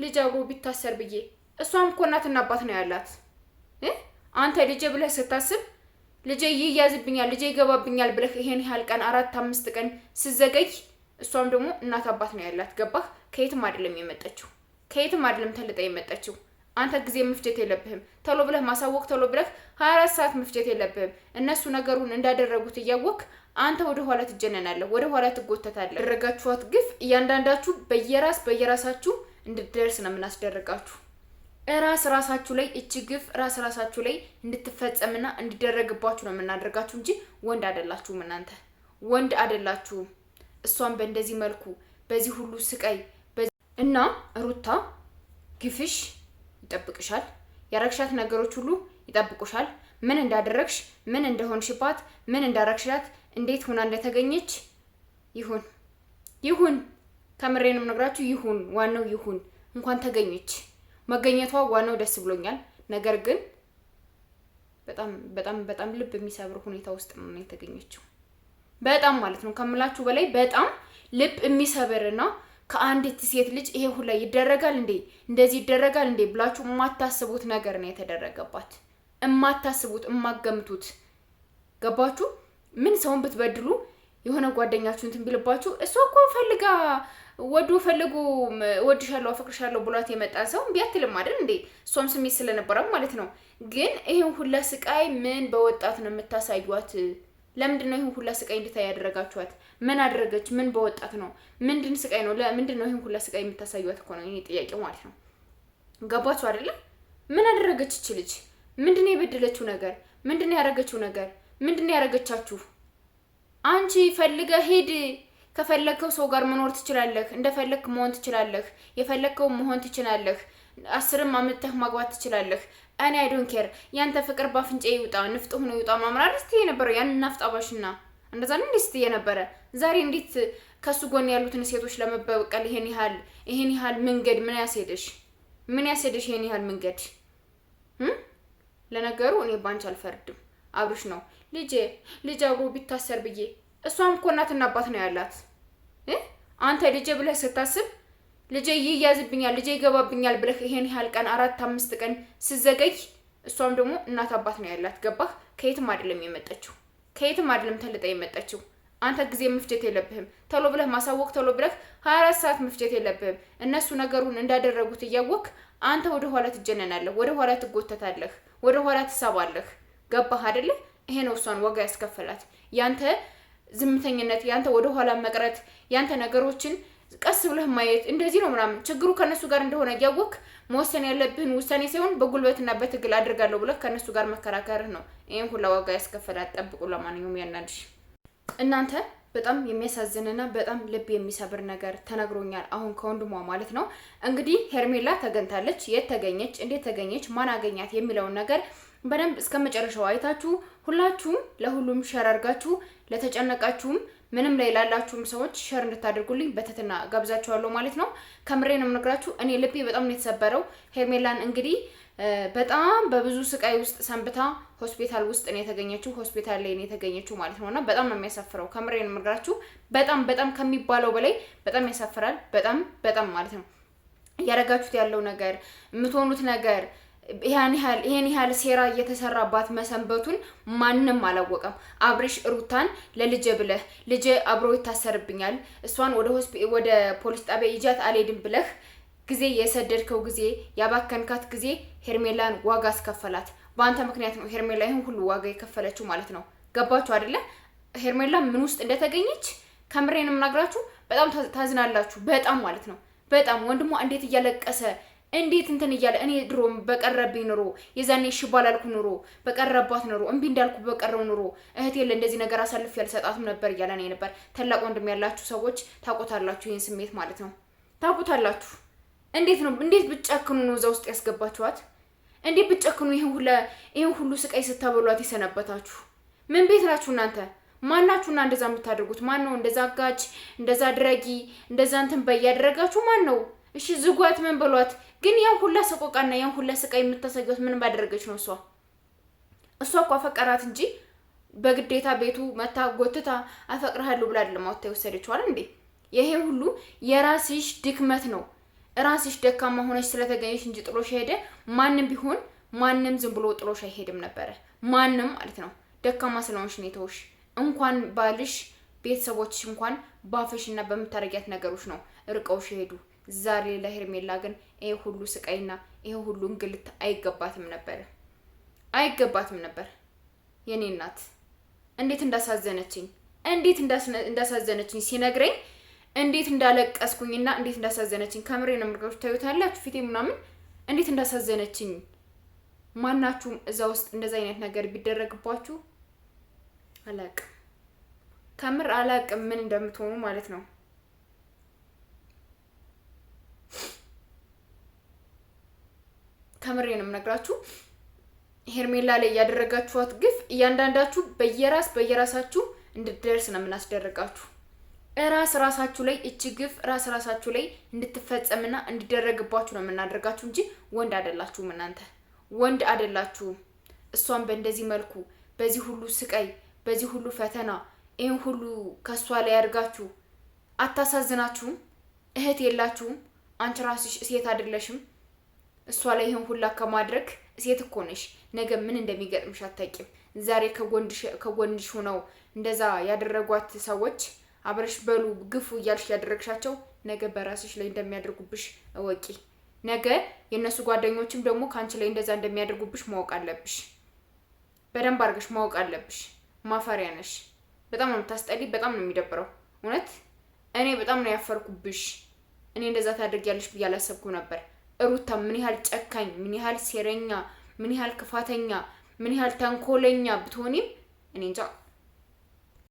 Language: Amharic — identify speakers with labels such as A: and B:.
A: ልጅ አብሮ ቢታሰር ብዬ እሷም እኮ እናትና አባት ነው ያላት አንተ ልጅ ብለህ ስታስብ ልጅ ይያዝብኛል ልጅ ይገባብኛል ብለህ ይሄን ያህል ቀን 4-5 ቀን ስዘገይ እሷም ደግሞ እናት አባት ነው ያላት ገባህ ከየትም አይደለም የመጣችው ከየትም አይደለም ተልጣ የመጣችው አንተ ጊዜ መፍጀት የለብህም ተሎ ብለህ ማሳወቅ ተሎ ብለህ 24 ሰዓት መፍጀት የለብህም እነሱ ነገሩን እንዳደረጉት እያወቅ አንተ ወደ ኋላ ትጀነናለህ ወደ ኋላ ትጎተታለህ ደረጋችኋት ግፍ እያንዳንዳችሁ በየራሳችሁ እንድትደርስ ነው የምናስደርጋችሁ ራሳችሁ ላይ እቺ ግፍ ራሳችሁ ላይ እንድትፈጸምና እንዲደረግባችሁ ነው የምናደርጋችሁ እንጂ ወንድ አይደላችሁም እናንተ ወንድ አይደላችሁም እሷን በእንደዚህ መልኩ በዚህ ሁሉ ስቃይ እና ሩታ ግፍሽ ይጠብቅሻል ያረግሻት ነገሮች ሁሉ ይጠብቁሻል ምን እንዳደረግሽ ምን እንደሆንሽባት ምን እንዳረግሻት እንዴት ሆና እንደተገኘች ይሁን ተምሬንም ነግራችሁ ይሁን ዋናው ይሁን እንኳን ተገኘች መገኘቷ ዋናው ደስ ብሎኛል ነገር ግን በጣም ልብ የሚሰብር ሁኔታ ውስጥ ነው የተገኘችው በጣም ማለት ነው ከምላችሁ በላይ በጣም ልብ የሚሰብርና ከአንዲት ሴት ልጅ ይሄ ሁላ ይደረጋል እንዴ እንደዚህ ይደረጋል እንዴ ብላችሁ የማታስቡት ነገር ነው የተደረገባት የማታስቡት የማገምቱት ገባችሁ ምን ሰውን ብትበድሉ የሆነ ጓደኛችሁን ትንቢልባችሁ እሷ እኮ ፈልጋ ፈልጉ ወድሻለሁ አፈቅርሻለሁ ብሏት የመጣ ሰው ቢያትልም አይደል እንዴ እሷም ስሜት ስለነበረ ማለት ነው ግን ይሄን ሁላ ስቃይ ምን በወጣት ነው የምታሳዩት ለምንድን ነው ይሄን ሁላ ስቃይ እንድታይ ያደረጋችኋት ምን አደረገች ምን በወጣት ነው ምንድን ስቃይ ነው ለምንድን ነው ይሄን ሁላ ስቃይ የምታሳዩት እኮ ነው ይሄ ጥያቄው ማለት ነው ገባችሁ አይደል ምን አደረገች እቺ ልጅ ምንድነው የበደለችው ነገር ምንድነው ያረገችው ነገር ምንድነው ያረገቻችሁ አንቺ ፈልገ ሄድ ከፈለከው ሰው ጋር መኖር ትችላለህ እንደፈለክ መሆን ትችላለህ የፈለከው መሆን ትችላለህ 10 አመትህ ማግባት ትችላለህ እኔ አይ ዶንት ኬር ያንተ ፍቅር ባፍንጬ ይውጣ ንፍጥ ሆኖ ይውጣ ማምራር እስቲ የነበረው ያን ናፍጣባሽና እንደዛ ነው እስቲ የነበረ ዛሬ እንዴት ከሱ ጎን ያሉትን ሴቶች ለመበቀል ይሄን ይሃል መንገድ ምን ያስሄድሽ ይሄን ይሃል መንገድ ለነገሩ እኔ ባንቺ አልፈርድም አብርሽ ነው ልጅ አብሮ ቢታሰር ብዬ እሷም እኮ እናትና አባት ነው ያላት አንተ ልጅ ብለህ ስታስብ ልጅ ይያዝብኛል ልጅ ይገባብኛል ብለህ ይሄን ያህል ቀን 4-5 ቀን ስዘገይ እሷም ደግሞ እናት አባት ነው ያላት ገባህ ከየትም አይደለም የመጣችው ከየትም አይደለም ተልጣ የመጣችው አንተ ጊዜ መፍጀት የለብህም ተሎ ብለህ ማሳወቅ ተሎ ብለህ 24 ሰዓት መፍጀት የለብህም እነሱ ነገሩን እንዳደረጉት እያወቅ አንተ ወደ ኋላ ትጀነናለህ ወደ ኋላ ትጎተታለህ ወደ ኋላ ትሳባለህ ገባህ አይደል ይሄ ነው እሷን ዋጋ ያስከፈላት ያንተ ዝምተኝነት ያንተ ወደ ኋላ መቅረት ያንተ ነገሮችን ቀስ ብለህ ማየት እንደዚህ ነው ምናምን ችግሩ ከነሱ ጋር እንደሆነ ያወቅ መወሰን ያለብህን ውሳኔ ሳይሆን በጉልበትና በትግል አድርጋለሁ ብለህ ከነሱ ጋር መከራከርህ ነው ይሄን ሁሉ ዋጋ ያስከፈላት ጠብቁ ለማንኛውም ያናድሽ እናንተ በጣም የሚያሳዝንና በጣም ልብ የሚሰብር ነገር ተነግሮኛል አሁን ከወንድሟ ማለት ነው እንግዲህ ሄርሜላ ተገኝታለች የት ተገኘች እንዴት ተገኘች ማን አገኛት የሚለው ነገር በደንብ እስከመጨረሻው አይታችሁ ሁላችሁም ለሁሉም ሼር አድርጋችሁ ለተጨነቃችሁም ምንም ላይ ላላችሁም ሰዎች ሼር እንድታደርጉልኝ በተትና ጋብዛችኋለሁ ማለት ነው ከምሬ ነው የምነግራችሁ እኔ ልቤ በጣም ነው የተሰበረው ሄርሜላን እንግዲህ በጣም በብዙ ስቃይ ውስጥ ሰንብታ ሆስፒታል ውስጥ ነው የተገኘችው ሆስፒታል ላይ ነው የተገኘችው ማለት ነውና በጣም ነው የሚያሳፍረው ከምሬ ነው የምነግራችሁ በጣም ከሚባለው በላይ በጣም ያሳፍራል በጣም ማለት ነው ያረጋችሁት ያለው ነገር የምትሆኑት ነገር ይሄን ያህል ሴራ እየተሰራባት መሰንበቱን ማንንም አላወቀም አብርሽ ሩታን ለልጅ ብለህ ልጅ አብሮ ይታሰርብኛል እሷን ወደ ፖሊስ ጣቢያ ይጃት አልሄድም ብለህ ጊዜ የሰደድከው ጊዜ ያባከንካት ጊዜ ሄርሜላን ዋጋ አስከፈላት በአንተ ምክንያት ነው ሄርሜላ ይሄን ሁሉ ዋጋ የከፈለችው ማለት ነው ገባችሁ አይደለ ሄርሜላ ምን ውስጥ እንደተገኘች ከምሬንም ምናግራችሁ በጣም ታዝናላችሁ በጣም ማለት ነው በጣም ወንድሟ እንዴት እያለቀሰ እንዴት እንትን እያለ እኔ ድሮም በቀረብኝ ኑሮ የዛኔ ሽባላልኩ ኑሮ በቀረባት ኑሮ እንቢ እንዳልኩ በቀረው ኑሮ እህቴ ለእንደዚህ ነገር አሳልፍ ያልሰጣትም ነበር እያለ ነበር ታላቅ ወንድም ያላችሁ ሰዎች ታቆታላችሁ ይሄን ስሜት ማለት ነው ታቆታላችሁ እንዴት ብቻክኑ ነው እዛ ውስጥ ያስገባችኋት እንዴት ብቻክኑ ይሄን ሁሉ ስቃይ ስታበሏት ይሰነበታችሁ ምን ቤት ናችሁ እናንተ ማናችሁና እንደዛ የምታደርጉት ማን ነው እንደዛ አጋጭ እንደዛ ድረጊ እንደዛ እንትን በያደረጋችሁ ማን ነው እሺ ዝጓት ምን ብሏት ግን ያን ሁላ ሰቆቃና ያን ሁላ ስቃይ የምታሰጋት ምን ባደረገች ነው እሷ እኮ አፈቀራት እንጂ በግዴታ ቤቱ መታ ጎትታ አፈቅርሃለሁ ብላ አይደለም አውጥታ የወሰደችው አይደል እንዴ ይሄ ሁሉ የራስሽ ድክመት ነው ራስሽ ደካማ ሆነሽ ስለተገኘሽ እንጂ ጥሎሽ ሄደ። ማንም ቢሆን ማንም ዝም ብሎ ጥሎሽ አይሄድም ነበረ። ማንም ማለት ነው። ደካማ ስለሆንሽ ነው የተውሽ። እንኳን ባልሽ ቤተሰቦችሽ እንኳን ባፈሽና በምታረጊያት ነገሮች ነው ርቀውሽ ሄዱ። ዛሬ ለሄርሜላ ግን ይሄ ሁሉ ስቃይና ይሄ ሁሉ እንግልት አይገባትም ነበር። አይገባትም ነበር። የኔ እናት እንዴት እንዳሳዘነችኝ ሲነግረኝ እንዴት እንዳለቀስኩኝና እንዴት እንዳሳዘነችኝ ከምሬ ነው የምልከው። ታዩታላችሁ ፊቴ ምናምን እንዴት እንዳሳዘነችኝ። ማናችሁም እዛ ውስጥ እንደዛ አይነት ነገር ቢደረግባችሁ አላቅም፣ ከምር አላቅም ምን እንደምትሆኑ ማለት ነው። ከምሬ ነው የምነግራችሁ። ሄርሜላ ላይ ያደረጋችኋት ግፍ እያንዳንዳችሁ በየራሳችሁ እንድትደርስ ነው የምናስደርጋችሁ። ራሳችሁ ላይ እቺ ግፍ ራሳችሁ ላይ እንድትፈጸምና እንዲደረግባችሁ ነው የምናደርጋችሁ እንጂ ወንድ አይደላችሁም። እናንተ ወንድ አይደላችሁም። እሷን በእንደዚህ መልኩ በዚህ ሁሉ ስቃይ በዚህ ሁሉ ፈተና ይሄን ሁሉ ከሷ ላይ ያርጋችሁ አታሳዝናችሁም? እህት የላችሁም? አንቺ ራስሽ ሴት አይደለሽም? እሷ ላይ ይሄን ሁላ ከማድረግ ሴት እኮ ነሽ። ነገ ምን እንደሚገጥምሽ አታውቂም። ዛሬ ከጎንሽ ሆነው እንደዛ ያደረጓት ሰዎች አብረሽ በሉ ግፉ እያልሽ ያደረግሻቸው ነገ በራስሽ ላይ እንደሚያደርጉብሽ እወቂ። ነገ የነሱ ጓደኞችም ደግሞ ካንቺ ላይ እንደዛ እንደሚያደርጉብሽ ማወቅ አለብሽ። በደንብ አድርገሽ ማወቅ አለብሽ። ማፈሪያ ነሽ። በጣም ነው የምታስጠሊ። በጣም ነው የሚደብረው። እውነት እኔ በጣም ነው ያፈርኩብሽ። እኔ እንደዛ ታደርጊያለሽ ብዬ አላሰብኩም ነበር። ሩታ ምን ያህል ጨካኝ፣ ምን ያህል ሴረኛ፣ ምን ያህል ክፋተኛ፣ ምን ያህል ተንኮለኛ ብትሆኒም እኔ እንጃ